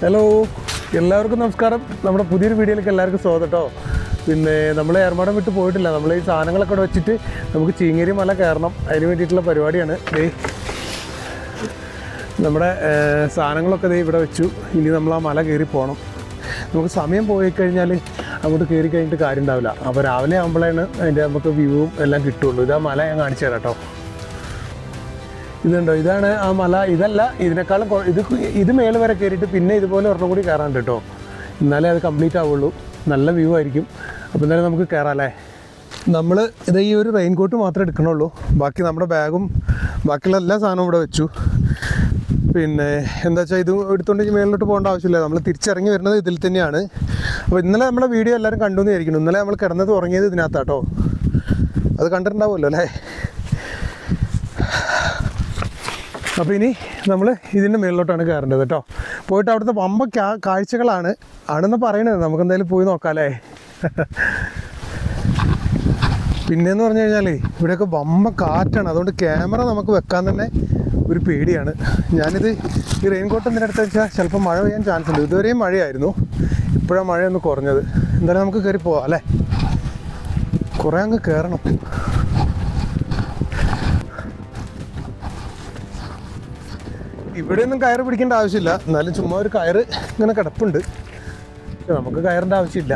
Hello, എല്ലാവർക്കും നമസ്കാരം. നമ്മുടെ പുതിയൊരു വീഡിയോയിലേക്ക് എല്ലാവർക്കും സ്വാഗതം കേട്ടോ. പിന്നെ നമ്മൾ ഏർമാടം വിട്ട് പോയിട്ടില്ല. നമ്മൾ ഈ സാധനങ്ങളൊക്കെ ഇവിടെ വെച്ചിട്ട് നമുക്ക് ചീങ്ങേരി മല കയറണം. അതിന് വേണ്ടിയിട്ടുള്ള പരിപാടിയാണ്. നമ്മുടെ സാധനങ്ങളൊക്കെ ഇവിടെ വെച്ചു. ഇനി നമ്മൾ ആ മല കയറി പോകണം. നമുക്ക് സമയം പോയി കഴിഞ്ഞാൽ അങ്ങോട്ട് കയറി കഴിഞ്ഞിട്ട് കാര്യം ഉണ്ടാവില്ല. അപ്പോൾ രാവിലെ ആകുമ്പോഴാണ് അതിൻ്റെ നമുക്ക് വ്യൂവും എല്ലാം കിട്ടുള്ളൂ. ഇതാ മല ഞാൻ കാണിച്ചു തരാം കേട്ടോ. ഇതുണ്ടോ, ഇതാണ് ആ മല. ഇതല്ല, ഇതിനേക്കാളും ഇത് മേലെ വരെ കയറിയിട്ട് പിന്നെ ഇതുപോലെ ഒരെണ്ണം കൂടി കയറാണ്ട് കേട്ടോ. എന്നാലേ അത് കംപ്ലീറ്റ് ആവുള്ളൂ. നല്ല വ്യൂ ആയിരിക്കും. അപ്പോൾ എന്തായാലും നമുക്ക് കയറാമല്ലേ. നമ്മൾ ഇത് ഈ ഒരു റെയിൻ കോട്ട് മാത്രമേ എടുക്കണുള്ളൂ. ബാക്കി നമ്മുടെ ബാഗും ബാക്കിയുള്ള എല്ലാ സാധനവും ഇവിടെ വെച്ചു. പിന്നെ എന്താ വെച്ചാൽ ഇത് എടുത്തുകൊണ്ട് മേളിലോട്ട് പോകേണ്ട ആവശ്യമില്ല. നമ്മൾ തിരിച്ചിറങ്ങി വരുന്നത് ഇതിൽ തന്നെയാണ്. അപ്പോൾ ഇന്നലെ നമ്മുടെ വീഡിയോ എല്ലാവരും കണ്ടു എന്ന് വിചാരിക്കുന്നു. ഇന്നലെ നമ്മൾ കിടന്നത് ഉറങ്ങിയത് ഇതിനകത്താട്ടോ. അത് കണ്ടിട്ടുണ്ടാവുമല്ലോ അല്ലേ. അപ്പോൾ ഇനി നമ്മൾ ഇതിൻ്റെ മേളിലോട്ടാണ് കയറേണ്ടത് കേട്ടോ. പോയിട്ട് അവിടുത്തെ വമ്പ ആണെന്ന് പറയണത്. നമുക്ക് എന്തായാലും പോയി നോക്കാം അല്ലേ. പിന്നെയെന്ന് പറഞ്ഞു കഴിഞ്ഞാൽ ഇവിടെയൊക്കെ വമ്പ കാറ്റാണ്. അതുകൊണ്ട് ക്യാമറ നമുക്ക് വെക്കാൻ തന്നെ ഒരു പേടിയാണ്. ഞാനിത് ഈ റെയിൻ കോട്ട് എന്തിനടുത്ത് വെച്ചാൽ ചിലപ്പോൾ മഴ പെയ്യാൻ ചാൻസ് ഉണ്ട്. ഇതുവരെയും മഴയായിരുന്നു, ഇപ്പോഴാണ് മഴയൊന്ന് കുറഞ്ഞത്. എന്തായാലും നമുക്ക് കയറി പോവാം അല്ലേ. കുറേ അങ്ങ് കയറണം. ഇവിടെയൊന്നും കയറ് പിടിക്കേണ്ട ആവശ്യമില്ല. എന്നാലും ചുമ്മാ ഒരു കയറ് ഇങ്ങനെ കിടപ്പുണ്ട്. നമുക്ക് കയറിൻ്റെ ആവശ്യമില്ല.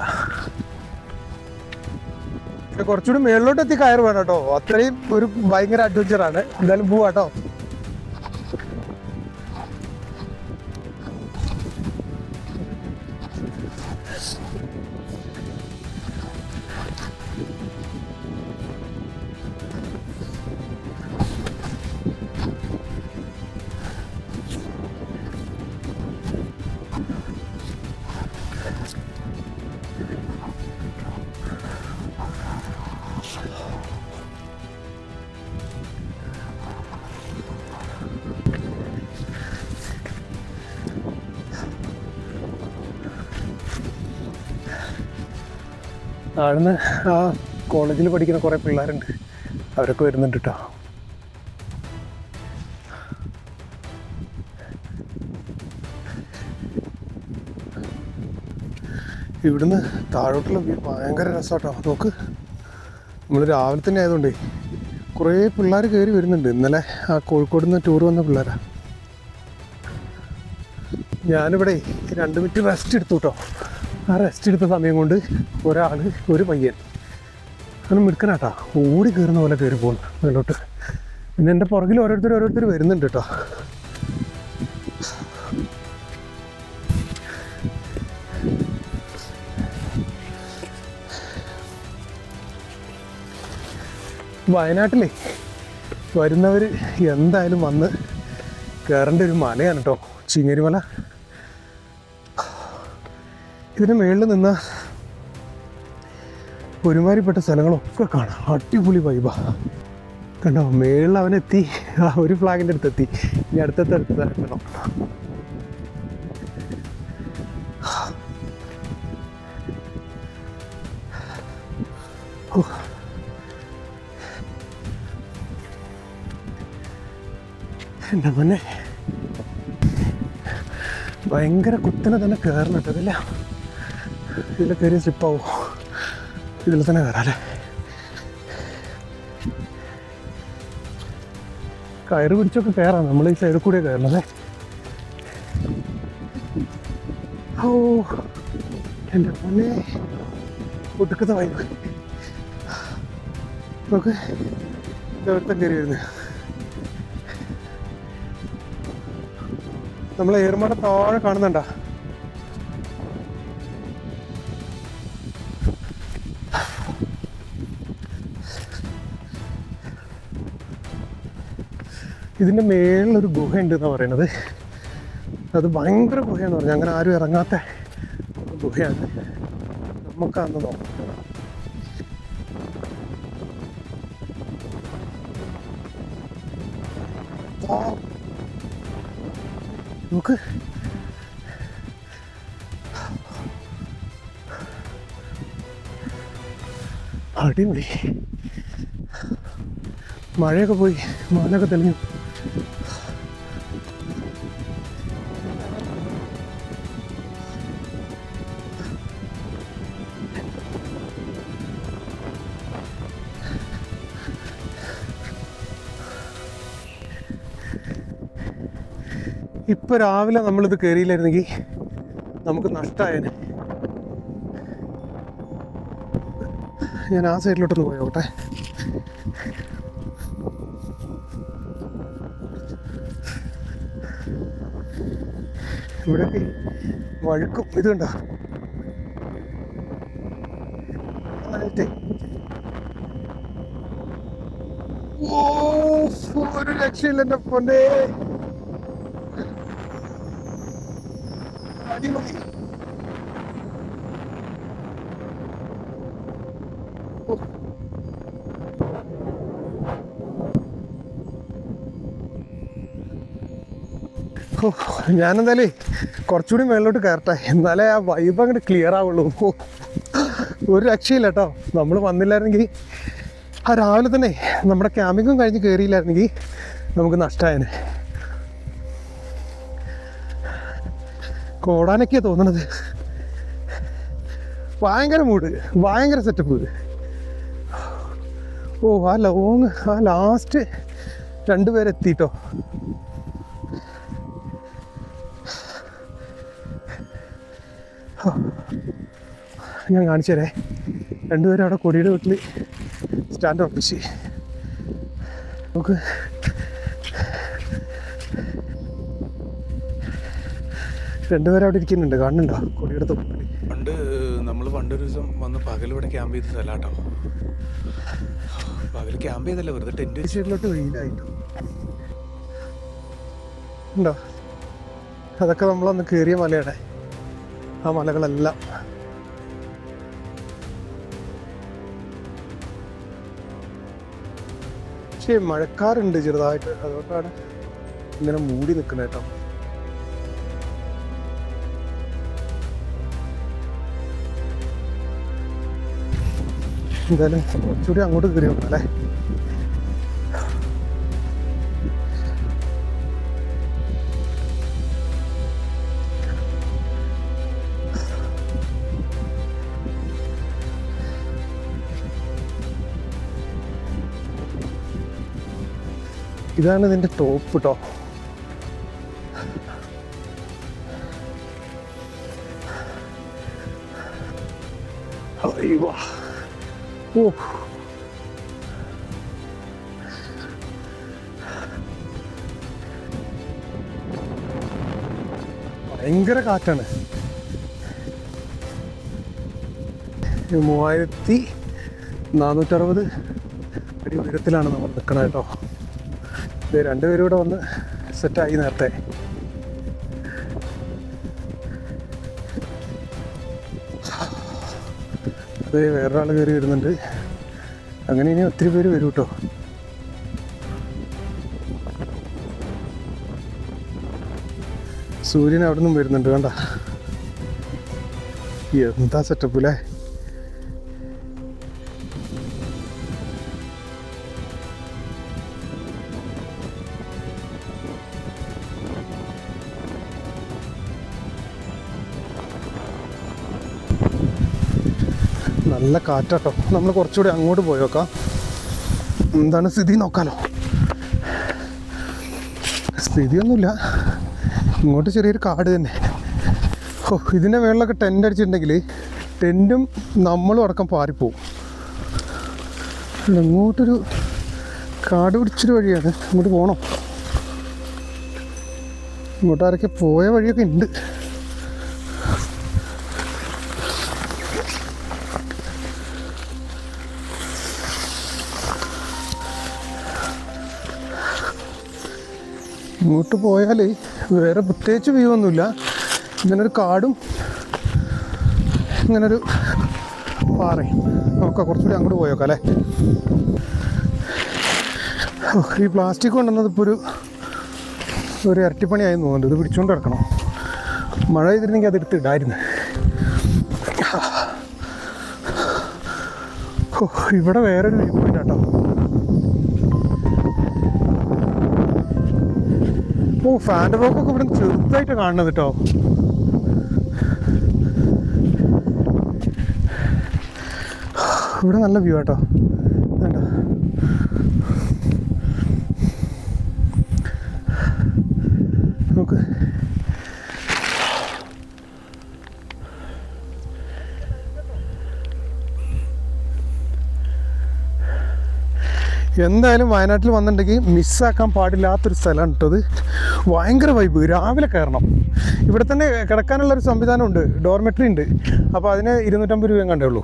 പക്ഷെ കുറച്ചുകൂടി മേളിലോട്ട് എത്തി കയറ് വേണം കേട്ടോ. അത്രയും ഒരു ഭയങ്കര അഡ്വഞ്ചറാണ്. എന്തായാലും പോവാട്ടോ. അവിടുന്ന് ആ കോളേജിൽ പഠിക്കുന്ന കുറേ പിള്ളേരുണ്ട്, അവരൊക്കെ വരുന്നുണ്ട് കേട്ടോ. ഇവിടുന്ന് താഴോട്ടുള്ള വ്യൂ ഭയങ്കര രസമാട്ടോ. നോക്ക്, നമ്മൾ രാവിലെ തന്നെ ആയതുകൊണ്ടേ കുറേ പിള്ളേർ കയറി വരുന്നുണ്ട്. ഇന്നലെ ആ കോഴിക്കോട് നിന്ന് ടൂർ വന്ന പിള്ളേരാണ്. ഞാനിവിടെ 2 മിനിറ്റ് റെസ്റ്റ് എടുത്തു കേട്ടോ. ആ റെസ്റ്റ് എടുത്ത സമയം കൊണ്ട് ഒരു പയ്യൻ അങ്ങനെ മിടുക്കനാട്ടാ, ഓടി കയറുന്ന പോലെ കയറി പോകുന്നു മേലോട്ട്. പിന്നെ എൻ്റെ പുറകിൽ ഓരോരുത്തർ വരുന്നുണ്ട് കേട്ടോ. വയനാട്ടിലേ വരുന്നവർ എന്തായാലും വന്ന് കയറേണ്ട ഒരു മലയാണ് കേട്ടോ, ചീങ്ങേരി മല. ഇതിന് മേളിൽ നിന്ന് ഒരുമാതിരിപ്പെട്ട സ്ഥലങ്ങളൊക്കെ കാണാം. അടിപൊളി വൈബാ. കണ്ടോ, മേളിൽ അവനെത്തി. ആ ഒരു ഫ്ലാഗിൻ്റെ അടുത്തെത്തി. ഇനി അടുത്തെത്തണം. എൻ്റെ മോനെ, ഭയങ്കര കുത്തനെ തന്നെ കയറണം കേട്ടോ. ഇതിൽ കയറി സ്ലിപ്പാവും. ഇതിൽ തന്നെ കയറാം അല്ലേ. കയറ് പിടിച്ചൊക്കെ കയറാം. നമ്മൾ ഈ സൈഡിൽ കൂടെ കയറണതേ. ഓ എൻ്റെ മോനെ, ഒടുക്കത്തെ വൈബ്. നോക്ക്, ഇവിടുത്തെ കയറി വരുന്നത്. നമ്മൾ ഏർമാട താഴെ കാണുന്നുണ്ടാ. ഇതിൻ്റെ മേളിലൊരു ഗുഹയുണ്ട് എന്നാണ് പറയണത്. അത് ഭയങ്കര ഗുഹയാന്ന് പറഞ്ഞു. അങ്ങനെ ആരും ഇറങ്ങാത്ത ഗുഹയാണ്. നമുക്കന്ന് നോക്കാം. നോക്ക്, അടിപൊളി. മഴയൊക്കെ പോയി, മാനൊക്കെ തെളിഞ്ഞു. ഇപ്പോൾ രാവിലെ നമ്മളിത് കയറിയില്ലായിരുന്നെങ്കിൽ നമുക്ക് നഷ്ടമായേനെ. ഞാൻ ആ സൈഡിലോട്ടൊന്ന് പോയോട്ടെ. ഇവിടെയൊക്കെ വഴുക്കും ഇത് കണ്ടോ. ഒരു രക്ഷയില്ല എൻ്റെ പൊന്നേ. അടിമതി. ഞാനെന്തായാലേ കുറച്ചുകൂടി മേളിലോട്ട് കയറട്ടെ, എന്നാലേ ആ വൈബ് അങ്ങോട്ട് ക്ലിയർ ആവുള്ളൂ. ഒരു രക്ഷയില്ല കേട്ടോ. നമ്മൾ വന്നില്ലായിരുന്നെങ്കിൽ ആ രാവിലെ തന്നെ നമ്മുടെ ക്യാമ്പിങ്ങും കഴിഞ്ഞ് കയറിയില്ലായിരുന്നെങ്കിൽ നമുക്ക് നഷ്ടമായേനെ. ഓടാനൊക്കെയാണ് തോന്നണത്. ഭയങ്കര മൂഡ്, ഭയങ്കര സെറ്റപ്പ്. ഓ ആ ലോങ്, ആ ലാസ്റ്റ് രണ്ടുപേരെത്തിട്ടോ. ഞാൻ കാണിച്ചു തരേ. രണ്ടുപേരും അവിടെ കൊടിയുടെ വീട്ടിൽ സ്റ്റാൻഡ് ഉറപ്പിച്ച് നമുക്ക് രണ്ടുപേരും അവിടെ ഇരിക്കുന്നുണ്ട്, കാണുന്നുണ്ടോ കൊടിയുടെ തൊപ്പിൽ. പണ്ടൊരു ദിവസം വന്ന് പകലിവിടെ ക്യാമ്പ് ചെയ്ത സ്ഥലാട്ടോ. പകൽ ക്യാമ്പ് ചെയ്തല്ലേ, വെറുതെ ടെന്റ് സൈഡിലോട്ട് വെയിലായിട്ടു ഉണ്ടോ. അതൊക്കെ നമ്മളന്ന് കയറിയ മലയുടെ ആ മലകളെല്ലാം. പക്ഷേ മഴക്കാറുണ്ട് ചെറുതായിട്ട്, അതുകൊണ്ടാണ് ഇങ്ങനെ മൂടി നിൽക്കുന്നത് കേട്ടോ. എന്തായാലും കുറച്ചുകൂടി അങ്ങോട്ട് കയറി വന്നു അല്ലേ. ഇതാണ് ഇതിൻ്റെ ടോപ്പ് കേട്ടോ. അയ്യോ ഓ, ഭയങ്കര കാറ്റാണ്. 3460 അടി ഉയരത്തിലാണ് നമ്മൾ നിൽക്കണത് കേട്ടോ. ഇത് രണ്ടുപേരും കൂടെ വന്ന് സെറ്റായി നേരത്തെ. അത് വേറൊരാൾ കയറി വരുന്നുണ്ട്. അങ്ങനെ ഇനി ഒത്തിരി പേര് വരും കേട്ടോ. സൂര്യൻ അവിടെ നിന്നും വരുന്നുണ്ട് കണ്ട. എന്താ സെറ്റപ്പ് അല്ലേ. നല്ല കാറ്റാട്ടോ. നമ്മൾ കുറച്ചുകൂടി അങ്ങോട്ട് പോയി നോക്കാം, എന്താണ് സ്ഥിതി നോക്കാലോ. സ്ഥിതിയൊന്നുമില്ല, ഇങ്ങോട്ട് ചെറിയൊരു കാട് തന്നെ. ഓ, ഇതിൻ്റെ മേളിലൊക്കെ ടെൻ്റ് അടിച്ചിട്ടുണ്ടെങ്കിൽ ടെൻറ്റും നമ്മളും അടക്കം പാറിപ്പോവും. ഇങ്ങോട്ടൊരു കാട് പിടിച്ചൊരു വഴിയാണ്, ഇങ്ങോട്ട് പോകണം. ഇങ്ങോട്ടാരൊക്കെ പോയ വഴിയൊക്കെ ഉണ്ട്. ഇങ്ങോട്ട് പോയാൽ വേറെ പ്രത്യേകിച്ച് വ്യൂ ഒന്നുമില്ല. ഇങ്ങനൊരു കാടും ഇങ്ങനൊരു പാറയും. നോക്കാം, കുറച്ചുകൂടി അങ്ങോട്ട് പോയേക്കാം അല്ലേ. ഈ പ്ലാസ്റ്റിക് കൊണ്ടുവന്നത് ഇപ്പോൾ ഒരു ഇരട്ടിപ്പണിയായി തോന്നുന്നുണ്ട്. ഇത് പിടിച്ചുകൊണ്ട് കിടക്കണം. മഴ ചെയ്തിരുന്നെങ്കിൽ അതെടുത്ത് ഇടായിരുന്നു. ഓ, ഇവിടെ വേറൊരു വ്യൂ പോയിന്റ് കേട്ടോ. ഓ, ഫാൻ്റെ ബ്ലോക്കൊക്കെ ഇവിടെ ചെറുതായിട്ട് കാണുന്നത് കേട്ടോ. ഇവിടെ നല്ല വ്യൂ കേട്ടോ. വേണ്ട, നമുക്ക് എന്തായാലും വയനാട്ടിൽ വന്നിട്ടുണ്ടെങ്കിൽ മിസ്സാക്കാൻ പാടില്ലാത്തൊരു സ്ഥലമാണ് കേട്ടത്. ഭയങ്കര വൈബ്. രാവിലെ കയറണം. ഇവിടെ തന്നെ കിടക്കാനുള്ളൊരു സംവിധാനമുണ്ട്, ഡോർമെട്രി ഉണ്ട്. അപ്പോൾ അതിന് 250 രൂപയും കണ്ടേ ഉള്ളൂ.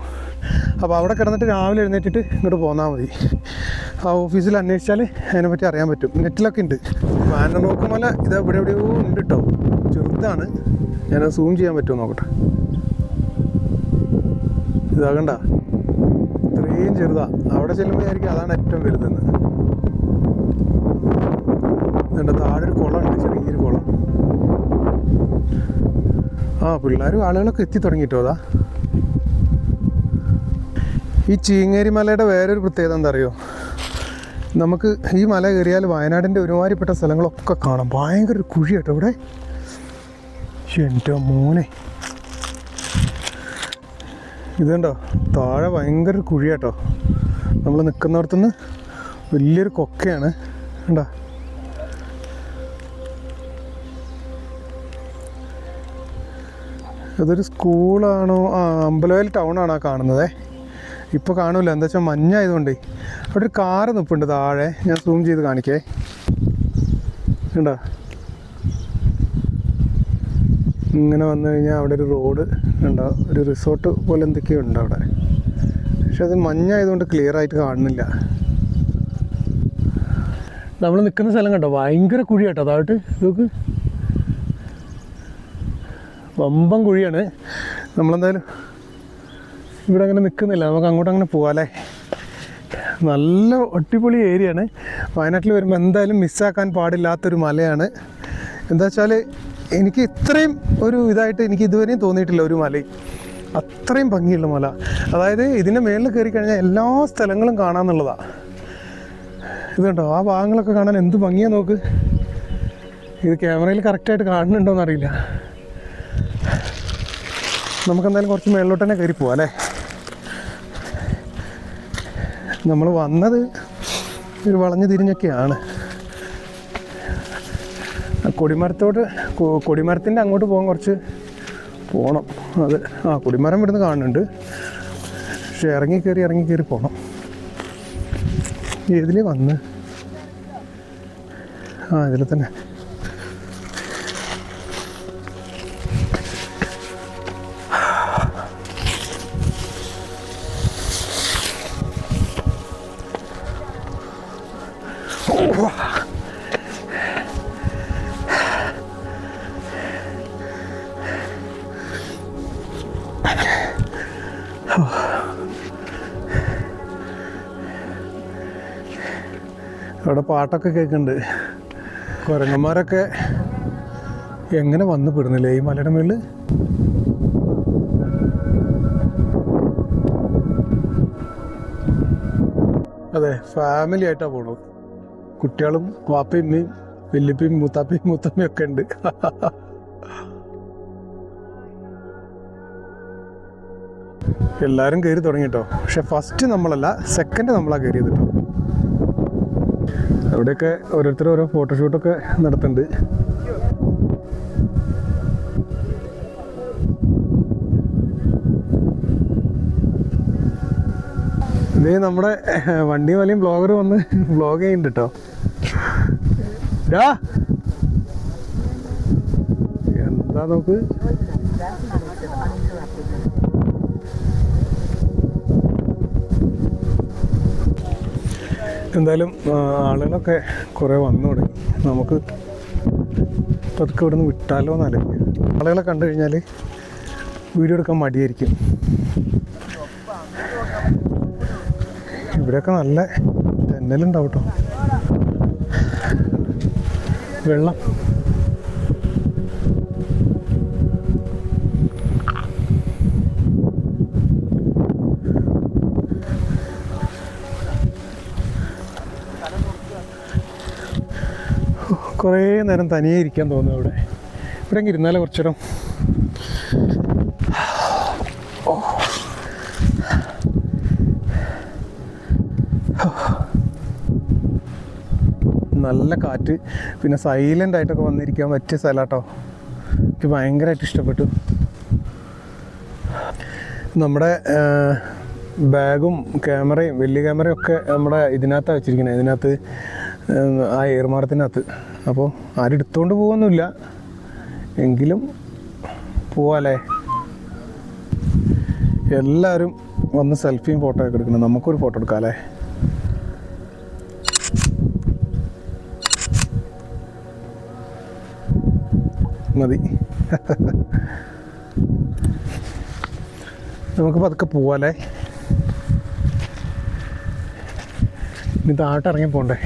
അപ്പോൾ അവിടെ കിടന്നിട്ട് രാവിലെ എഴുന്നേറ്റിട്ട് ഇങ്ങോട്ട് പോന്നാൽ മതി. ആ ഓഫീസിൽ അന്വേഷിച്ചാൽ അതിനെപ്പറ്റി അറിയാൻ പറ്റും. നെറ്റിലൊക്കെ ഉണ്ട്. വാനനോക്കുമല ഇത് ഇവിടെ എവിടെയോ ഉണ്ട് കേട്ടോ. ചെറുതാണ്. ഞാനത് സൂം ചെയ്യാൻ പറ്റുമോ നോക്കട്ടെ. ഇതാകണ്ട, ഇത്രയും ചെറുതാ. അവിടെ ചെല്ലുമ്പോൾ ആയിരിക്കും അതാണ് ഏറ്റവും വലുതെന്ന്. എന്നിട്ട് താഴെ ഒരു കുളമുണ്ട്, ചെറിയൊരു കുളം. പിള്ളേരും ആളുകളൊക്കെ എത്തി തുടങ്ങിയിട്ടോ. അതാ ഈ ചീങ്ങേരി മലയുടെ വേറൊരു പ്രത്യേകത എന്താ അറിയോ? നമുക്ക് ഈ മല കയറിയാൽ വയനാടിൻ്റെ ഒരുമാതിരിപ്പെട്ട സ്ഥലങ്ങളൊക്കെ കാണാം. ഭയങ്കര ഒരു കുഴി കേട്ടോ ഇവിടെ. എൻ്റെ മോനെ, ഇതുണ്ടോ താഴെ ഭയങ്കര കുഴി കേട്ടോ. നമ്മൾ നിൽക്കുന്നിടത്തുനിന്ന് വലിയൊരു കൊക്കയാണ് കണ്ടോ. ഇതൊരു സ്കൂളാണോ? അമ്പലവയൽ ടൗണാണോ കാണുന്നത്? ഇപ്പോൾ കാണില്ല, എന്താ വെച്ചാൽ മഞ്ഞായതുകൊണ്ട്. അവിടെ ഒരു കാറ് നിൽപ്പുണ്ട് താഴെ. ഞാൻ സൂം ചെയ്ത് കാണിക്കേ. കണ്ടോ, ഇങ്ങനെ വന്നു കഴിഞ്ഞാൽ അവിടെ ഒരു റോഡ് ഉണ്ടോ, ഒരു റിസോർട്ട് പോലെ എന്തൊക്കെയോ ഉണ്ട് അവിടെ. പക്ഷെ അത് മഞ്ഞായതുകൊണ്ട് ക്ലിയർ ആയിട്ട് കാണുന്നില്ല. നമ്മൾ നിൽക്കുന്ന സ്ഥലം കണ്ടോ, ഭയങ്കര കുഴി കേട്ടോ. അതായിട്ട് നോക്ക്, വമ്പം കുഴിയാണ്. നമ്മളെന്തായാലും ഇവിടെ അങ്ങനെ നിൽക്കുന്നില്ല, നമുക്ക് അങ്ങോട്ട് അങ്ങനെ പോകാമല്ലേ. നല്ല അടിപൊളി ഏരിയയാണ്. വയനാട്ടിൽ വരുമ്പോൾ എന്തായാലും മിസ്സാക്കാൻ പാടില്ലാത്തൊരു മലയാണ്. എന്താ വെച്ചാൽ എനിക്ക് ഇത്രയും ഒരു ഇതായിട്ട് എനിക്ക് ഇതുവരെയും തോന്നിയിട്ടില്ല ഒരു മലയും. അത്രയും ഭംഗിയുള്ള മല. അതായത് ഇതിൻ്റെ മേളിൽ കയറി കഴിഞ്ഞാൽ എല്ലാ സ്ഥലങ്ങളും കാണാമെന്നുള്ളതാണ്. ഇതുണ്ടോ, ആ ഭാഗങ്ങളൊക്കെ കാണാൻ എന്ത് ഭംഗിയാണ് നോക്ക്. ഇത് ക്യാമറയിൽ കറക്റ്റായിട്ട് കാണുന്നുണ്ടോയെന്ന് അറിയില്ല. നമുക്കെന്തായാലും കുറച്ച് മേളിലോട്ട് തന്നെ കയറി പോവാം അല്ലേ. നമ്മൾ വന്നത് ഒരു വളഞ്ഞു തിരിഞ്ഞൊക്കെയാണ്. കൊടിമരത്തിൻ്റെ അങ്ങോട്ട് പോകാൻ കുറച്ച് പോകണം. അത് കൊടിമരം ഇവിടുന്ന് കാണുന്നുണ്ട്. പക്ഷെ ഇറങ്ങി കയറി പോകണം. ഏതിലേ വന്ന്? ഇതിൽ തന്നെ. അവിടെ പാട്ടൊക്കെ കേൾക്കുന്നുണ്ട്. കുരങ്ങന്മാരൊക്കെ എങ്ങനെ വന്ന് പെടുന്നില്ലേ ഈ മലയുടെ മുകളിൽ. അതെ, ഫാമിലി ആയിട്ടാണ് പോണത്. കുട്ടികളും വാപ്പയും ഉമ്മയും വല്യപ്പയും മൂത്തമ്മയും ഒക്കെ ഉണ്ട്. എല്ലാവരും കയറി തുടങ്ങിട്ടോ. പക്ഷെ ഫസ്റ്റ് നമ്മളല്ല, സെക്കൻഡ് നമ്മളാണ് കയറിയത് കേട്ടോ. അവിടെയൊക്കെ ഓരോരുത്തർ ഓരോ ഫോട്ടോഷൂട്ടൊക്കെ നടത്തുന്നുണ്ട്. ഇത് നമ്മുടെ വണ്ടി വലിയും ബ്ലോഗർ വന്ന് വ്ലോഗ് ചെയ്യുന്നുണ്ട് കേട്ടോ. എന്താ നോക്ക്, എന്തായാലും ആളുകളൊക്കെ കുറേ വന്നു തുടങ്ങി. നമുക്ക് പതുക്കെ ഇവിടെ നിന്ന് വിട്ടാലോ എന്നല്ല. ആളുകളെ കണ്ടു കഴിഞ്ഞാൽ വീഡിയോ എടുക്കാൻ മടിയായിരിക്കും. ഇവിടെയൊക്കെ നല്ല തെന്നലുണ്ടാവും കേട്ടോ. വെള്ളം കുറേ നേരം തനിയെ ഇരിക്കാൻ തോന്നുന്നു. ഇവിടെ ഇരുന്നാലേ കുറച്ചു നേരം. നല്ല കാറ്റ്, പിന്നെ സൈലൻ്റ് ആയിട്ടൊക്കെ വന്നിരിക്കാൻ പറ്റിയ സ്ഥലം കേട്ടോ. എനിക്ക് ഭയങ്കരമായിട്ട് ഇഷ്ടപ്പെട്ടു. നമ്മുടെ ബാഗും ക്യാമറയും വലിയ ക്യാമറയും ഒക്കെ നമ്മുടെ ഇതിനകത്താണ് വെച്ചിരിക്കുന്നത്, ഇതിനകത്ത് ആ ഏർമാടത്തിനകത്ത്. അപ്പോൾ ആരും എടുത്തുകൊണ്ട് പോകുന്നില്ല, എങ്കിലും പോവാല്ലേ. എല്ലാവരും വന്ന് സെൽഫിയും ഫോട്ടോ ഒക്കെ എടുക്കണം, നമുക്കൊരു ഫോട്ടോ എടുക്കാം അല്ലേ. മതി. നമുക്ക് പതുക്കെ പോവാല്ലേ. ഇനി താഴോട്ട് ഇറങ്ങി പോണ്ടേ.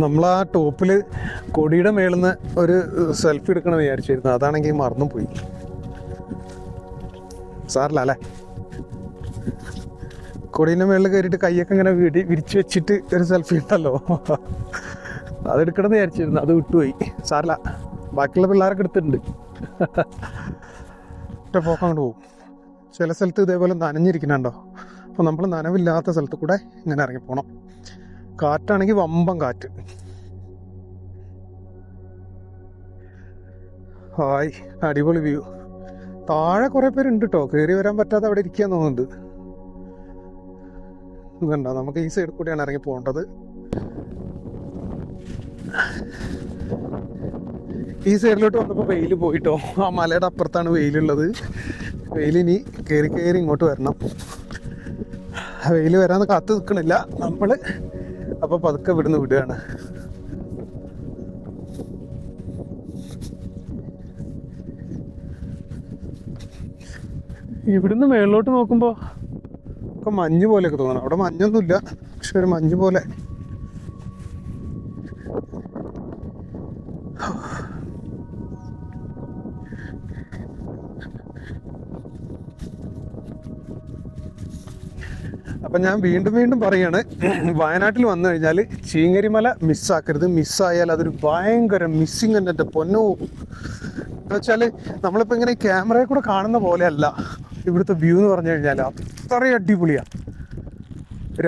നമ്മൾ ആ ടോപ്പിൽ കൊടിയുടെ മേളിൽ നിന്ന് ഒരു സെൽഫി എടുക്കണം വിചാരിച്ചിരുന്നു, അതാണെങ്കിൽ മറന്നു പോയി. സാറില്ല അല്ലേ. കൊടീൻ്റെ മേളിൽ കയറിയിട്ട് കൈയൊക്കെ ഇങ്ങനെ വിരിച്ച് വെച്ചിട്ട് ഒരു സെൽഫി ഉണ്ടല്ലോ, അതെടുക്കണം എന്ന് വിചാരിച്ചിരുന്നു, അത് വിട്ടുപോയി. സാറില്ല, ബാക്കിയുള്ള പിള്ളേരൊക്കെ എടുത്തിട്ടുണ്ട്. ഒറ്റ പോക്ക് അങ്ങോട്ട് പോകും. ചില സ്ഥലത്ത് ഇതേപോലെ നനഞ്ഞിരിക്കണുണ്ടോ, അപ്പോൾ നമ്മൾ നനവില്ലാത്ത സ്ഥലത്ത് കൂടെ ഇങ്ങനെ ഇറങ്ങിപ്പോണം. കാറ്റാണെങ്കിൽ വമ്പം കാറ്റ്. ഹായ്, അടിപൊളി വ്യൂ. താഴെ കുറേ പേരുണ്ട് കേട്ടോ, കയറി വരാൻ പറ്റാതെ അവിടെ ഇരിക്കാൻ തോന്നുന്നുണ്ട്. ഇതുണ്ടോ, നമുക്ക് ഈ സൈഡിൽ കൂടിയാണ് ഇറങ്ങി പോകേണ്ടത്. ഈ സൈഡിലോട്ട് വന്നപ്പോൾ വെയിൽ പോയിട്ടോ, ആ മലയുടെ അപ്പുറത്താണ് വെയിലുള്ളത്. വെയിലിനി കയറി കയറി ഇങ്ങോട്ട് വരണം. വെയിൽ വരാൻ കാത്തു നിൽക്കണില്ല നമ്മൾ, അപ്പോൾ പതുക്കെ ഇവിടുന്ന് വിടുകയാണ്. ഇവിടുന്ന് മേളിലോട്ട് നോക്കുമ്പോൾ ഒക്കെ മഞ്ഞ് പോലെയൊക്കെ തോന്നണം. അവിടെ മഞ്ഞൊന്നുമില്ല, പക്ഷെ ഒരു മഞ്ഞ് പോലെ. അപ്പം ഞാൻ വീണ്ടും വീണ്ടും പറയാണ്, വയനാട്ടിൽ വന്നു കഴിഞ്ഞാൽ ചീങ്ങരിമല മിസ്സാക്കരുത്. മിസ്സായാൽ അതൊരു ഭയങ്കര മിസ്സിങ് തന്നെ. എൻ്റെ പൊന്നോ, എന്ന് വെച്ചാൽ നമ്മളിപ്പോൾ ഇങ്ങനെ ക്യാമറയിൽ കൂടെ കാണുന്ന പോലെയല്ല ഇവിടുത്തെ വ്യൂ എന്ന് പറഞ്ഞു കഴിഞ്ഞാൽ. അത്രയും അടിപൊളിയാണ്.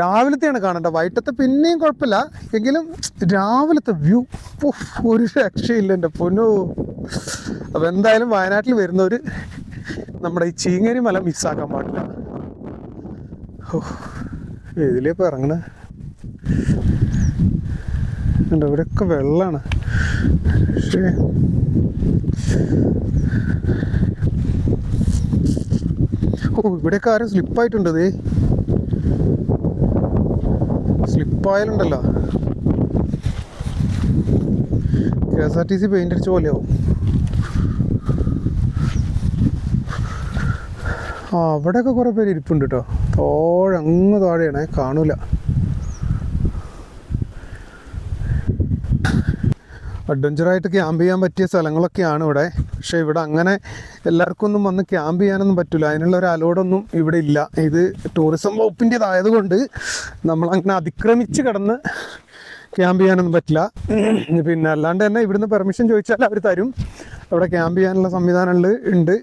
രാവിലത്തെയാണ് കാണേണ്ടത്, വൈകിട്ടത്തെ പിന്നെയും കുഴപ്പമില്ല, എങ്കിലും രാവിലത്തെ വ്യൂ ഒരു രക്ഷയില്ല എൻ്റെ പൊന്നോ. അപ്പോൾ എന്തായാലും വയനാട്ടിൽ വരുന്നവർ നമ്മുടെ ഈ ചീങ്ങരിമല മിസ്സാക്കാൻ പാടില്ല. ഇതിലേക്ക് ഇറങ്ങണ ഇവിടെയൊക്കെ വെള്ളമാണ്. പക്ഷേ ഇവിടെയൊക്കെ ആരും സ്ലിപ്പായിട്ടുണ്ട്. സ്ലിപ്പായാലുണ്ടല്ലോ KSRTC പെയിന്റ് അടിച്ച പോലെയാവും. അവിടെയൊക്കെ കുറേ പേര് ഇരിപ്പുണ്ട് കേട്ടോ. അങ്ങ് താഴെയാണേ, കാണൂല. അഡ്വഞ്ചറായിട്ട് ക്യാമ്പ് ചെയ്യാൻ പറ്റിയ സ്ഥലങ്ങളൊക്കെയാണ് ഇവിടെ. പക്ഷേ ഇവിടെ അങ്ങനെ എല്ലാവർക്കും ഒന്നും വന്ന് ക്യാമ്പ് ചെയ്യാനൊന്നും പറ്റില്ല, അതിനുള്ള ഒരു അലോഡൊന്നും ഇവിടെ ഇല്ല. ഇത് ടൂറിസം വകുപ്പിൻ്റേതായതുകൊണ്ട് നമ്മളങ്ങനെ അതിക്രമിച്ച് കിടന്ന് ക്യാമ്പ് ചെയ്യാനൊന്നും പറ്റില്ല. പിന്നെ അല്ലാണ്ട് തന്നെ ഇവിടുന്ന് പെർമിഷൻ ചോദിച്ചാൽ അവർ തരും. അവിടെ ക്യാമ്പ് ചെയ്യാനുള്ള സംവിധാനം ഉണ്ട്.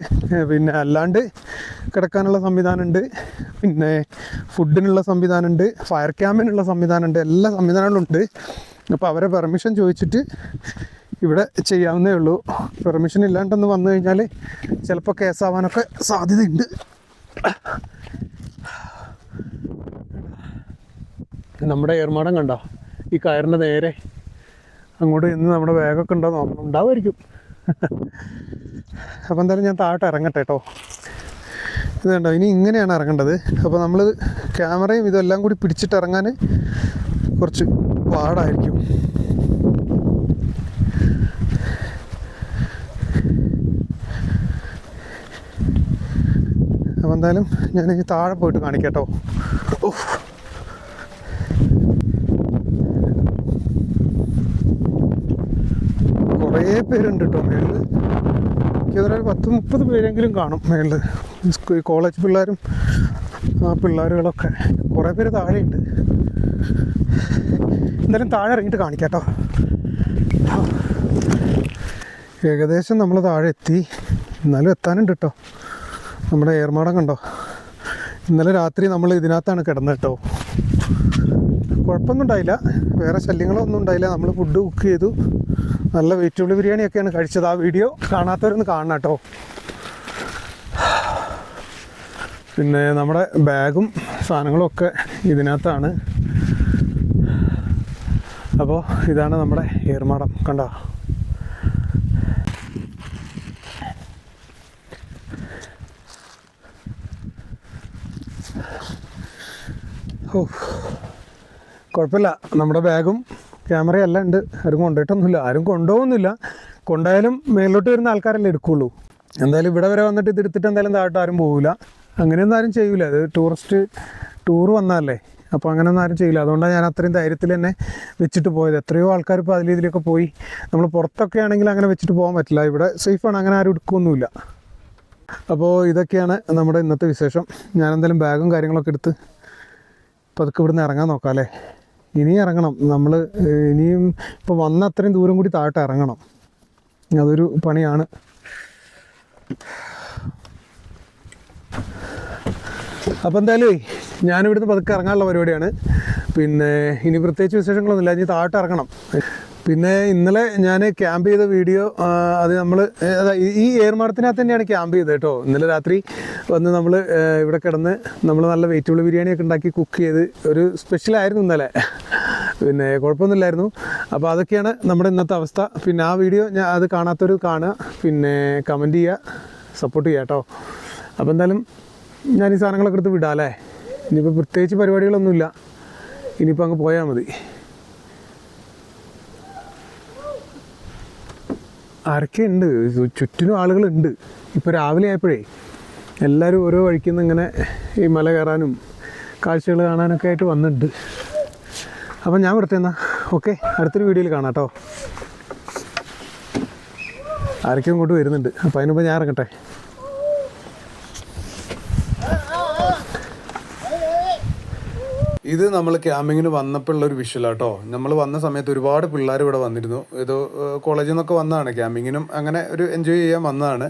പിന്നെ അല്ലാണ്ട് കിടക്കാനുള്ള സംവിധാനമുണ്ട്, പിന്നെ ഫുഡിനുള്ള സംവിധാനമുണ്ട്, ഫയർ ക്യാമ്പിനുള്ള സംവിധാനമുണ്ട്, എല്ലാ സംവിധാനങ്ങളും ഉണ്ട്. അപ്പോൾ അവരെ പെർമിഷൻ ചോദിച്ചിട്ട് ഇവിടെ ചെയ്യാവുന്നേ ഉള്ളൂ. പെർമിഷൻ ഇല്ലാണ്ടൊന്ന് വന്നു കഴിഞ്ഞാൽ ചിലപ്പോൾ കേസാവാനൊക്കെ സാധ്യതയുണ്ട്. നമ്മുടെ ഏർമാടം കണ്ടോ, ഈ കയറിൻ്റെ നേരെ അങ്ങോട്ട് ഇന്ന് നമ്മുടെ ബാഗൊക്കെ ഉണ്ടോ നോക്കണം, ഉണ്ടാവുമായിരിക്കും. അപ്പോൾ എന്തായാലും ഞാൻ താഴോട്ട് ഇറങ്ങട്ടെ കേട്ടോ. ഇത് കണ്ടോ, ഇനി ഇങ്ങനെയാണ് ഇറങ്ങേണ്ടത്. അപ്പോൾ നമ്മൾ ക്യാമറയും ഇതെല്ലാം കൂടി പിടിച്ചിട്ട് ഇറങ്ങാൻ കുറച്ച് പാടായിരിക്കും. അപ്പോൾ എന്തായാലും ഞാൻ ഈ താഴെ പോയിട്ട് കാണിക്കാം കേട്ടോ. പേരുണ്ട് കേട്ടോ മേളിൽ. എനിക്കതൊരു 10-30 പേരെങ്കിലും കാണും മേളിൽ. കോളേജ് പിള്ളേരും ആ പിള്ളേരുകളൊക്കെ കുറേ പേര് താഴെയുണ്ട്. എന്തായാലും താഴെ ഇറങ്ങിയിട്ട് കാണിക്കാം കേട്ടോ. ഏകദേശം നമ്മൾ താഴെ എത്തി. എന്നാലും എത്താനുണ്ട് കേട്ടോ. നമ്മുടെ ഏർമാടം കണ്ടോ? ഇന്നലെ രാത്രി നമ്മൾ ഇതിനകത്താണ് കിടന്നത് കേട്ടോ. കുഴപ്പമൊന്നും ഉണ്ടായില്ല, വേറെ ശല്യങ്ങളൊന്നും ഉണ്ടായില്ല. നമ്മൾ ഫുഡ് കുക്ക് ചെയ്തു, നല്ല വെജിറ്റബിൾ ബിരിയാണിയൊക്കെയാണ് കഴിച്ചത്. ആ വീഡിയോ കാണാത്തവരൊന്ന് കാണണം കേട്ടോ. പിന്നെ നമ്മുടെ ബാഗും സാധനങ്ങളും ഒക്കെ ഇതിനകത്താണ്. അപ്പോൾ ഇതാണ് നമ്മുടെ ഏർമാടം കണ്ടോ. ഓ കുഴപ്പമില്ല, നമ്മുടെ ബാഗും ക്യാമറയും എല്ലാം ഉണ്ട്. ആരും കൊണ്ടുപോയിട്ടൊന്നുമില്ല, ആരും കൊണ്ടുപോകുന്നില്ല. കൊണ്ടായാലും മേലോട്ട് വരുന്ന ആൾക്കാരല്ലേ എടുക്കുകയുള്ളൂ. എന്തായാലും ഇവിടെ വരെ വന്നിട്ട് ഇത് എടുത്തിട്ട് എന്തായാലും താഴോട്ട് ആരും പോകില്ല. അങ്ങനെയൊന്നും ആരും ചെയ്യില്ല. അത് ടൂറിസ്റ്റ് ടൂർ വന്നതല്ലേ, അപ്പോൾ അങ്ങനെയൊന്നും ആരും ചെയ്യില്ല. അതുകൊണ്ടാണ് ഞാൻ അത്രയും ധൈര്യത്തിൽ തന്നെ വെച്ചിട്ട് പോയത്. എത്രയോ ആൾക്കാർ ഇപ്പോൾ അതിൽ ഇതിലൊക്കെ പോയി. നമ്മൾ പുറത്തൊക്കെ ആണെങ്കിൽ അങ്ങനെ വെച്ചിട്ട് പോകാൻ പറ്റില്ല. ഇവിടെ സേഫാണ്, അങ്ങനെ ആരും എടുക്കുകയൊന്നുമില്ല. അപ്പോൾ ഇതൊക്കെയാണ് നമ്മുടെ ഇന്നത്തെ വിശേഷം. ഞാൻ എന്തായാലും ബാഗും കാര്യങ്ങളൊക്കെ എടുത്ത് പതുക്കെ ഇവിടുന്ന് ഇറങ്ങാൻ നോക്കാം അല്ലേ. ഇനിയും ഇറങ്ങണം നമ്മൾ. ഇനിയും ഇപ്പോൾ വന്ന അത്രയും ദൂരം കൂടി താഴോട്ട് ഇറങ്ങണം. അതൊരു പണിയാണ്. അപ്പോൾ എന്തായാലും ഞാനിവിടുന്ന് പതുക്കെ ഇറങ്ങാനുള്ള പരിപാടിയാണ്. പിന്നെ ഇനി പ്രത്യേകിച്ച് വിശേഷങ്ങളൊന്നുമില്ല, ഇനി താഴോട്ട് ഇറങ്ങണം. പിന്നെ ഇന്നലെ ഞാൻ ക്യാമ്പ് ചെയ്ത വീഡിയോ അത് നമ്മൾ ഈ ഏർമാടത്തിനകത്ത് തന്നെയാണ് ക്യാമ്പ് ചെയ്തത് കേട്ടോ. ഇന്നലെ രാത്രി വന്ന് നമ്മൾ ഇവിടെ കിടന്ന് നമ്മൾ നല്ല വെജിറ്റബിൾ ബിരിയാണിയൊക്കെ ഉണ്ടാക്കി കുക്ക് ചെയ്ത് ഒരു സ്പെഷ്യലായിരുന്നു ഇന്നലെ. പിന്നെ കുഴപ്പമൊന്നുമില്ലായിരുന്നു. അപ്പോൾ അതൊക്കെയാണ് നമ്മുടെ ഇന്നത്തെ അവസ്ഥ. പിന്നെ ആ വീഡിയോ ഞാൻ അത് കാണാത്തവർ കാണുക, പിന്നെ കമൻറ്റ് ചെയ്യുക, സപ്പോർട്ട് ചെയ്യുക കേട്ടോ. അപ്പോൾ എന്തായാലും ഞാൻ ഈ സാധനങ്ങളൊക്കെ എടുത്ത് വിടാം അല്ലേ. ഇനിയിപ്പോൾ പ്രത്യേകിച്ച് പരിപാടികളൊന്നുമില്ല, ഇനിയിപ്പോൾ അങ്ങ് പോയാൽ മതി. ആരൊക്കെയുണ്ട് ചുറ്റിനും ആളുകളുണ്ട്. ഇപ്പോൾ രാവിലെ ആയപ്പോഴേ എല്ലാവരും ഓരോ വഴിക്കുന്ന ഇങ്ങനെ ഈ മല കയറാനും കാഴ്ചകൾ കാണാനൊക്കെ ആയിട്ട് വന്നിട്ടുണ്ട്. അപ്പം ഞാൻ വിടട്ടെ എന്നാൽ. ഓക്കെ, അടുത്തൊരു വീഡിയോയിൽ കാണാം കേട്ടോ. ആരൊക്കെ ഇങ്ങോട്ട് വരുന്നുണ്ട്. അപ്പോൾ അതിനുമ്പോൾ ഞാൻ ഇറങ്ങട്ടെ. ഇത് നമ്മൾ ക്യാമ്പിങ്ങിന് വന്നപ്പോഴുള്ളൊരു വിഷ്വലാട്ടോ. നമ്മൾ വന്ന സമയത്ത് ഒരുപാട് പിള്ളേർ ഇവിടെ വന്നിരുന്നു. ഇത് കോളേജിൽ നിന്നൊക്കെ വന്നതാണ്, ക്യാമ്പിങ്ങിനും അങ്ങനെ ഒരു എൻജോയ് ചെയ്യാൻ വന്നതാണ്.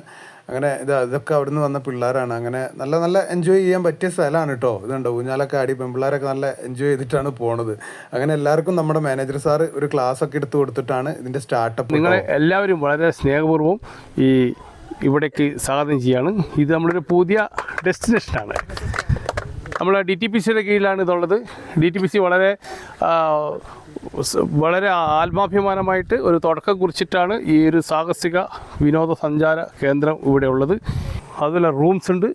അങ്ങനെ ഇതൊക്കെ അവിടെ നിന്ന് വന്ന പിള്ളേരാണ്. അങ്ങനെ നല്ല നല്ല എൻജോയ് ചെയ്യാൻ പറ്റിയ സ്ഥലമാണ് കേട്ടോ. ഇതുണ്ട് ഊഞ്ഞാലൊക്കെ ആടി പെൺപിള്ളേരൊക്കെ നല്ല എൻജോയ് ചെയ്തിട്ടാണ് പോണത്. അങ്ങനെ എല്ലാവർക്കും നമ്മുടെ മാനേജർ സാറ് ഒരു ക്ലാസ് ഒക്കെ എടുത്തു കൊടുത്തിട്ടാണ് ഇതിൻ്റെ സ്റ്റാർട്ടപ്പ്. നിങ്ങളെ എല്ലാവരും വളരെ സ്നേഹപൂർവ്വം ഇവിടേക്ക് സ്വാഗതം ചെയ്യാണ്. ഇത് നമ്മളൊരു പുതിയ ഡെസ്റ്റിനേഷനാണ്. നമ്മൾ DTPCയുടെ കീഴിലാണ് ഇതുള്ളത്. DTPC വളരെ ആത്മാഭിമാനമായിട്ട് ഒരു തുടക്കം കുറിച്ചിട്ടാണ് ഈ ഒരു സാഹസിക വിനോദസഞ്ചാര കേന്ദ്രം ഇവിടെ ഉള്ളത്. അതുപോലെ റൂംസ് ഉണ്ട്,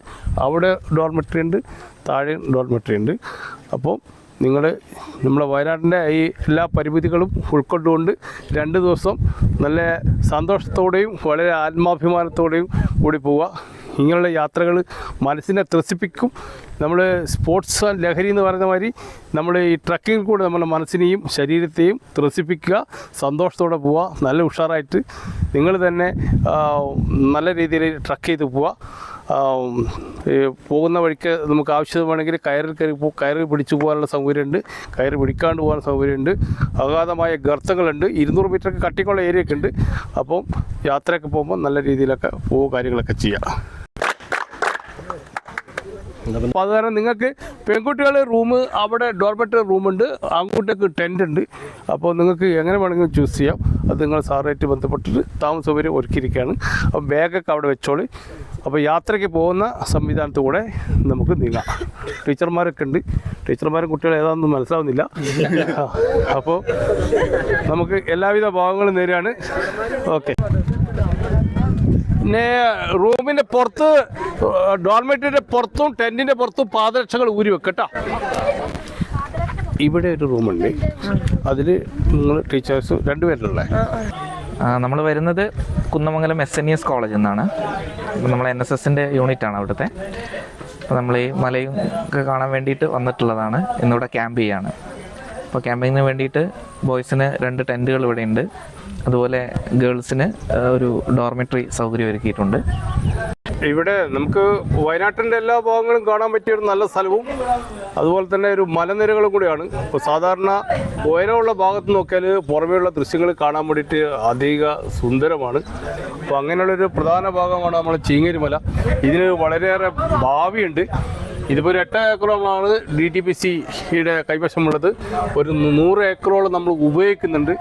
അവിടെ ഡോർമെട്രി ഉണ്ട്, താഴെ ഡോർമെട്രി ഉണ്ട്. അപ്പോൾ നമ്മളെ വയനാടിൻ്റെ ഈ എല്ലാ പരിമിതികളും ഉൾക്കൊണ്ടുകൊണ്ട് 2 ദിവസം നല്ല സന്തോഷത്തോടെയും വളരെ ആത്മാഭിമാനത്തോടെയും കൂടി പോവുക. ഇങ്ങനെയുള്ള യാത്രകൾ മനസ്സിനെ ത്രസിപ്പിക്കും. നമ്മൾ സ്പോർട്സ് ലഹരി എന്ന് പറയുന്ന മാതിരി നമ്മൾ ഈ ട്രക്കിങ്ങിൽ കൂടെ നമ്മുടെ മനസ്സിനെയും ശരീരത്തെയും ത്രസിപ്പിക്കുക, സന്തോഷത്തോടെ പോവുക. നല്ല ഉഷാറായിട്ട് നിങ്ങൾ തന്നെ നല്ല രീതിയിൽ ട്രക്ക് ചെയ്ത് പോവുക. പോകുന്ന വഴിക്ക് നമുക്ക് ആവശ്യമാണെങ്കിൽ കയറി പിടിച്ചു പോകാനുള്ള സൗകര്യമുണ്ട്, കയറി പിടിക്കാണ്ട് പോകാൻ സൗകര്യമുണ്ട്. അഗാധമായ ഗർത്തങ്ങളുണ്ട്, 200 മീറ്ററൊക്കെ കട്ടിക്കുള്ള ഏരിയയൊക്കെ ഉണ്ട്. അപ്പം യാത്രയൊക്കെ പോകുമ്പോൾ നല്ല രീതിയിലൊക്കെ കാര്യങ്ങളൊക്കെ ചെയ്യാം. അപ്പോൾ അത് കാരണം നിങ്ങൾക്ക് പെൺകുട്ടികൾ റൂം അവിടെ ഡോർമെറ്ററി റൂമുണ്ട്, ആൺകുട്ടികൾക്ക് ടെൻ്റ് ഉണ്ട്. അപ്പോൾ നിങ്ങൾക്ക് എങ്ങനെ വേണമെങ്കിലും ചൂസ് ചെയ്യാം. അത് നിങ്ങൾ സാറായിട്ട് ബന്ധപ്പെട്ടിട്ട് താമസ സൗകര്യം ഒരുക്കിയിരിക്കുകയാണ്. അപ്പോൾ ബാഗൊക്കെ അവിടെ വെച്ചോളി. അപ്പോൾ യാത്രയ്ക്ക് പോകുന്ന സംവിധാനത്തിൽ കൂടെ നമുക്ക് നീങ്ങാം. ടീച്ചർമാരൊക്കെ ഉണ്ട്, ടീച്ചർമാരും കുട്ടികൾ ഏതാണെന്ന് മനസ്സിലാവുന്നില്ല. അപ്പോൾ നമുക്ക് എല്ലാവിധ ഭാവങ്ങളും നേരെയാണ്. ഓക്കെ. പിന്നെ റൂമിൻ്റെ പുറത്ത് ഡോർമെറ്ററിൻ്റെ പുറത്തും ടെൻറ്റിൻ്റെ പുറത്തും പാദരക്ഷകൾ ഊരി വെക്കട്ടോ. ഇവിടെ ഒരു റൂമുണ്ട്, അതിൽ നിങ്ങൾ ടീച്ചേഴ്സ് 2 പേരുള്ള. നമ്മൾ വരുന്നത് കുന്നമംഗലം SNES കോളേജിൽ നിന്നാണ്. അപ്പോൾ നമ്മൾ NSSൻ്റെ യൂണിറ്റാണ് അവിടുത്തെ. അപ്പോൾ നമ്മൾ ഈ മലയും ഒക്കെ കാണാൻ വേണ്ടിയിട്ട് വന്നിട്ടുള്ളതാണ്. ഇന്നിവിടെ ക്യാമ്പ് ചെയ്യാണ്. അപ്പോൾ ക്യാമ്പിങ്ങിന് വേണ്ടിയിട്ട് ബോയ്സിന് 2 ടെൻറ്റുകൾ ഇവിടെ ഉണ്ട്. അതുപോലെ ഗേൾസിന് ഒരു ഡോർമെട്രി സൗകര്യം ഒരുക്കിയിട്ടുണ്ട്. ഇവിടെ നമുക്ക് വയനാട്ടിൻ്റെ എല്ലാ ഭാഗങ്ങളും കാണാൻ പറ്റിയ ഒരു നല്ല സ്ഥലവും അതുപോലെ തന്നെ ഒരു മലനിരകളും കൂടിയാണ്. ഇപ്പോൾ സാധാരണ ഉയരമുള്ള ഭാഗത്ത് നോക്കിയാൽ പുറമേയുള്ള ദൃശ്യങ്ങൾ കാണാൻ വേണ്ടിയിട്ട് അധിക സുന്ദരമാണ്. അപ്പോൾ അങ്ങനെയുള്ളൊരു പ്രധാന ഭാഗമാണ് നമ്മൾ ചീങ്ങേരി മല. ഇതിന് വളരെയേറെ ഭാവിയുണ്ട്. ഇതിപ്പോൾ ഒരു 8 ഏക്കറോളമാണ് DTPCയുടെ കൈവശമുള്ളത്. ഒരു 100 ഏക്കറോളം നമ്മൾ ഉപയോഗിക്കുന്നുണ്ട്.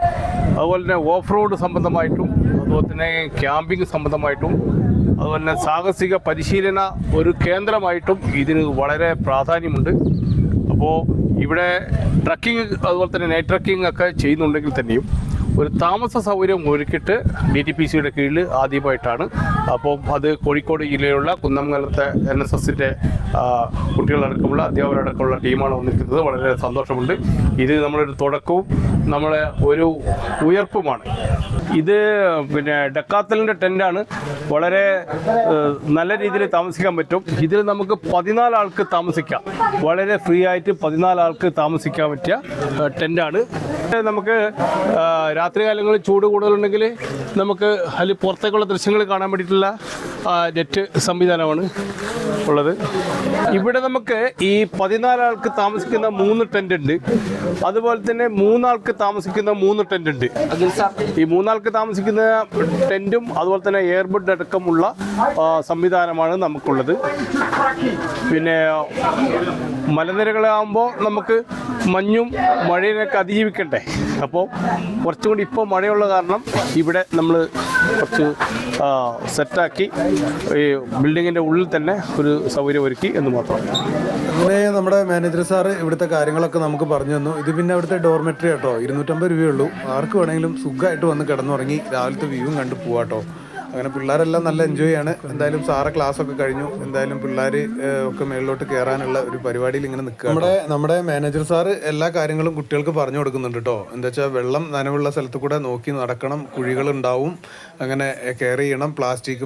അതുപോലെ തന്നെ ഓഫ് റോഡ് സംബന്ധമായിട്ടും അതുപോലെ തന്നെ ക്യാമ്പിംഗ് സംബന്ധമായിട്ടും അതുപോലെ തന്നെ സാഹസിക പരിശീലന ഒരു കേന്ദ്രമായിട്ടും ഇതിന് വളരെ പ്രാധാന്യമുണ്ട്. അപ്പോൾ ഇവിടെ ട്രക്കിംഗ് അതുപോലെ തന്നെ നൈറ്റ് ട്രക്കിംഗ് ഒക്കെ ചെയ്യുന്നുണ്ടെങ്കിൽ തന്നെയും ഒരു താമസ സൗകര്യം ഒരുക്കിയിട്ട് DTPCയുടെ കീഴിൽ ആദ്യമായിട്ടാണ്. അപ്പോൾ അത് കോഴിക്കോട് ജില്ലയിലുള്ള കുന്നമംഗലത്തെ NSSൻ്റെ കുട്ടികളടക്കമുള്ള അധ്യാപകരടക്കമുള്ള ടീമാണ് വന്നിരിക്കുന്നത്. വളരെ സന്തോഷമുണ്ട്. ഇത് നമ്മളൊരു തുടക്കവും നമ്മളെ ഒരു ഉയർപ്പുമാണ്. ഇത് പിന്നെ ഡെക്കാത്തലിൻ്റെ ടെൻ്റാണ്. വളരെ നല്ല രീതിയിൽ താമസിക്കാൻ പറ്റും. ഇതിൽ നമുക്ക് 14 ആൾക്ക് താമസിക്കാം. വളരെ ഫ്രീ ആയിട്ട് 14 ആൾക്ക് താമസിക്കാൻ പറ്റിയ ടെൻ്റാണ്. നമുക്ക് രാത്രി കാലങ്ങളിൽ ചൂട് കൂടുതലുണ്ടെങ്കിൽ നമുക്ക് അതിൽ പുറത്തേക്കുള്ള ദൃശ്യങ്ങൾ കാണാൻ വേണ്ടിയിട്ടുള്ള നെറ്റ് സംവിധാനമാണ് ഉള്ളത്. ഇവിടെ നമുക്ക് ഈ 14 ആൾക്ക് താമസിക്കുന്ന 3 ടെൻ്റ് ഉണ്ട്. അതുപോലെ തന്നെ 3 ആൾക്ക് താമസിക്കുന്ന 3 ടെൻ്റ് ഉണ്ട്. ഈ 3 ആൾക്ക് താമസിക്കുന്ന ടെൻറ്റും അതുപോലെ തന്നെ എയർബെഡ് അടക്കമുള്ള സംവിധാനമാണ് നമുക്കുള്ളത്. പിന്നെ മലനിരകളാകുമ്പോൾ നമുക്ക് മഞ്ഞും മഴയിനൊക്കെ അതിജീവിക്കണ്ടേ. അപ്പോൾ കുറച്ചും കൂടി ഇപ്പോൾ മഴയുള്ള കാരണം ഇവിടെ നമ്മൾ കുറച്ച് സെറ്റാക്കി ഈ ബിൽഡിങ്ങിൻ്റെ ഉള്ളിൽ തന്നെ ഒരു സൗകര്യം ഒരുക്കി എന്ന് മാത്രം. അങ്ങനെ നമ്മുടെ മാനേജർ സാറ് ഇവിടുത്തെ കാര്യങ്ങളൊക്കെ നമുക്ക് പറഞ്ഞു തന്നു. ഇത് പിന്നെ അവിടുത്തെ ഡോർമെട്രി കേട്ടോ, 250 രൂപയുള്ളൂ. ആർക്ക് വേണമെങ്കിലും സുഖമായിട്ട് വന്ന് കിടന്നുറങ്ങി രാവിലത്തെ വ്യൂവും കണ്ട് പോവാട്ടോ. അങ്ങനെ പിള്ളേരെല്ലാം നല്ല എൻജോയ് ആണ്. എന്തായാലും സാറെ ക്ലാസ്സൊക്കെ കഴിഞ്ഞു. എന്തായാലും പിള്ളേർ ഒക്കെ മേളിലോട്ട് കയറാനുള്ള ഒരു പരിപാടിയിൽ ഇങ്ങനെ നിൽക്കുക. നമ്മുടെ മാനേജർ സാറ് എല്ലാ കാര്യങ്ങളും കുട്ടികൾക്ക് പറഞ്ഞു കൊടുക്കുന്നുണ്ട് കേട്ടോ. എന്താ വെച്ചാൽ വെള്ളം നനവുള്ള സ്ഥലത്ത് കൂടെ നോക്കി നടക്കണം, കുഴികളുണ്ടാവും, അങ്ങനെ കെയർ ചെയ്യണം, പ്ലാസ്റ്റിക്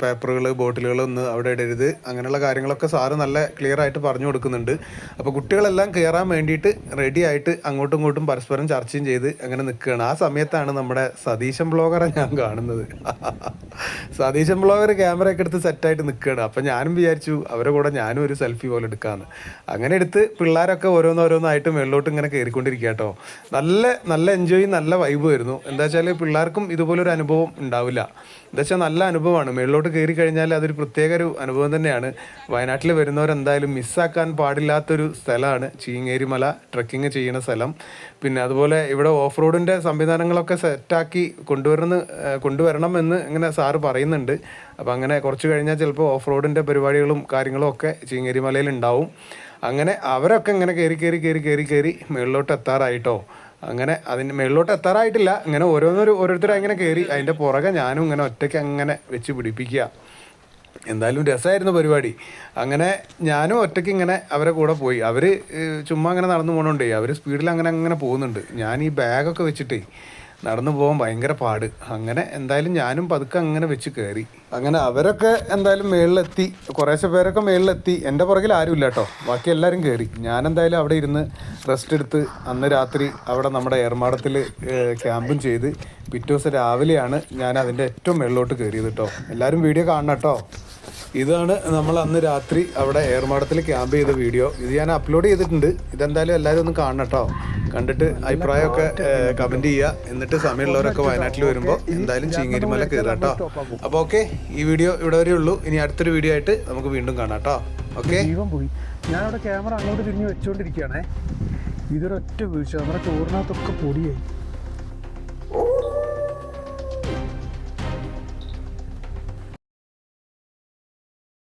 പേപ്പറുകൾ ബോട്ടിലുകൾ ഒന്നും അവിടെ ഇടരുത്, അങ്ങനെയുള്ള കാര്യങ്ങളൊക്കെ സാറ് നല്ല ക്ലിയർ ആയിട്ട് പറഞ്ഞു കൊടുക്കുന്നുണ്ട്. അപ്പോൾ കുട്ടികളെല്ലാം കയറാൻ വേണ്ടിയിട്ട് റെഡി ആയിട്ട് അങ്ങോട്ടും ഇങ്ങോട്ടും പരസ്പരം ചർച്ചയും ചെയ്ത് അങ്ങനെ നിൽക്കുകയാണ്. ആ സമയത്താണ് നമ്മുടെ സതീശൻ ബ്ലോഗറെ ഞാൻ കാണുന്നത്. സതീശൻ ബ്ലോഗർ ക്യാമറയൊക്കെ എടുത്ത് സെറ്റായിട്ട് നിൽക്കുകയാണ്. അപ്പം ഞാനും വിചാരിച്ചു അവരുടെ കൂടെ ഞാനും ഒരു സെൽഫി പോലെ എടുക്കാമെന്ന്. അങ്ങനെ എടുത്ത് പിള്ളേരൊക്കെ ഓരോന്നോരോന്നായിട്ട് മേളിലോട്ട് ഇങ്ങനെ കയറിക്കൊണ്ടിരിക്കുക കേട്ടോ. നല്ല എൻജോയ്, നല്ല വൈബ് ആയിരുന്നു. എന്താ വെച്ചാൽ പിള്ളേർക്കും ഇതുപോലൊരു അനുഭവം ഉണ്ടാവില്ല. എന്താ വെച്ചാൽ നല്ല അനുഭവമാണ്. മേളിലോട്ട് കയറി കഴിഞ്ഞാൽ അതൊരു പ്രത്യേക ഒരു അനുഭവം തന്നെയാണ്. വയനാട്ടിൽ വരുന്നവരെന്തായാലും മിസ്സാക്കാൻ പാടില്ലാത്തൊരു സ്ഥലമാണ് ചീങ്ങേരി മല ട്രക്കിങ് ചെയ്യുന്ന സ്ഥലം. പിന്നെ അതുപോലെ ഇവിടെ ഓഫ് റോഡിൻ്റെ സംവിധാനങ്ങളൊക്കെ സെറ്റാക്കി കൊണ്ടുവരണം എന്ന് ഇങ്ങനെ സാറ് പറയുന്നുണ്ട്. അപ്പോൾ അങ്ങനെ കുറച്ച് കഴിഞ്ഞാൽ ചിലപ്പോൾ ഓഫ് റോഡിൻ്റെ പരിപാടികളും കാര്യങ്ങളും ഒക്കെ ചീങ്ങേരി മലയിൽ ഉണ്ടാവും. അങ്ങനെ അവരൊക്കെ ഇങ്ങനെ കയറി മേളിലോട്ട് എത്താറായിട്ടോ. അങ്ങനെ അതിന് മേളിലോട്ട് എത്താറായിട്ടില്ല. ഇങ്ങനെ ഓരോരുത്തരും അങ്ങനെ കയറി അതിൻ്റെ പുറകെ ഞാനും ഇങ്ങനെ ഒറ്റയ്ക്ക് അങ്ങനെ വെച്ച് പിടിപ്പിക്കുക. എന്തായാലും രസമായിരുന്നു പരിപാടി. അങ്ങനെ ഞാനും ഒറ്റയ്ക്ക് ഇങ്ങനെ അവരെ കൂടെ പോയി. അവർ ചുമ്മാ അങ്ങനെ നടന്നു പോകണോണ്ടേ അവർ സ്പീഡിൽ അങ്ങനെ പോകുന്നുണ്ട്. ഞാൻ ഈ ബാഗൊക്കെ വെച്ചിട്ടേ നടന്നു പോകാൻ ഭയങ്കര പാട്. അങ്ങനെ എന്തായാലും ഞാനും പതുക്കെ അങ്ങനെ വെച്ച് കയറി. അങ്ങനെ അവരൊക്കെ എന്തായാലും മേളിലെത്തി, കുറേശ്ശെ പേരൊക്കെ മേളിലെത്തി. എൻ്റെ പുറകിൽ ആരുമില്ല കേട്ടോ, ബാക്കി എല്ലാവരും കയറി. ഞാനെന്തായാലും അവിടെ ഇരുന്ന് റെസ്റ്റ് എടുത്ത് അന്ന് രാത്രി അവിടെ നമ്മുടെ ഏർമാടത്തിൽ ക്യാമ്പും ചെയ്ത് പിറ്റേ ദിവസം രാവിലെയാണ് ഞാൻ അതിൻ്റെ ഏറ്റവും മേളിലോട്ട് കയറിയത് കേട്ടോ. എല്ലാവരും വീഡിയോ കാണണം കേട്ടോ. ഇതാണ് നമ്മൾ അന്ന് രാത്രി അവിടെ ഏർമാടത്തിൽ ക്യാമ്പ് ചെയ്ത വീഡിയോ. ഇത് ഞാൻ അപ്ലോഡ് ചെയ്തിട്ടുണ്ട്. ഇതെന്തായാലും എല്ലാവരും ഒന്ന് കാണണം കേട്ടോ. കണ്ടിട്ട് അഭിപ്രായമൊക്കെ കമൻറ്റ് ചെയ്യുക. എന്നിട്ട് സമയമുള്ളവരൊക്കെ വയനാട്ടിൽ വരുമ്പോൾ എന്തായാലും ചീങ്ങേരി മല കയറാം കേട്ടോ. അപ്പോൾ ഓക്കെ, ഈ വീഡിയോ ഇവിടെ വരെ ഉള്ളൂ. ഇനി അടുത്തൊരു വീഡിയോ ആയിട്ട് നമുക്ക് വീണ്ടും കാണാം കേട്ടോ. ഓക്കെ, ജീവൻ പോയി. ഞാനവിടെ ക്യാമറ അങ്ങോട്ട് തിരിഞ്ഞ് വെച്ചുകൊണ്ടിരിക്കുകയാണേ. ഇതൊരൊറ്റ വീഴ്ച, നമ്മുടെ ചോറിനകത്തൊക്കെ പൊടിയായി.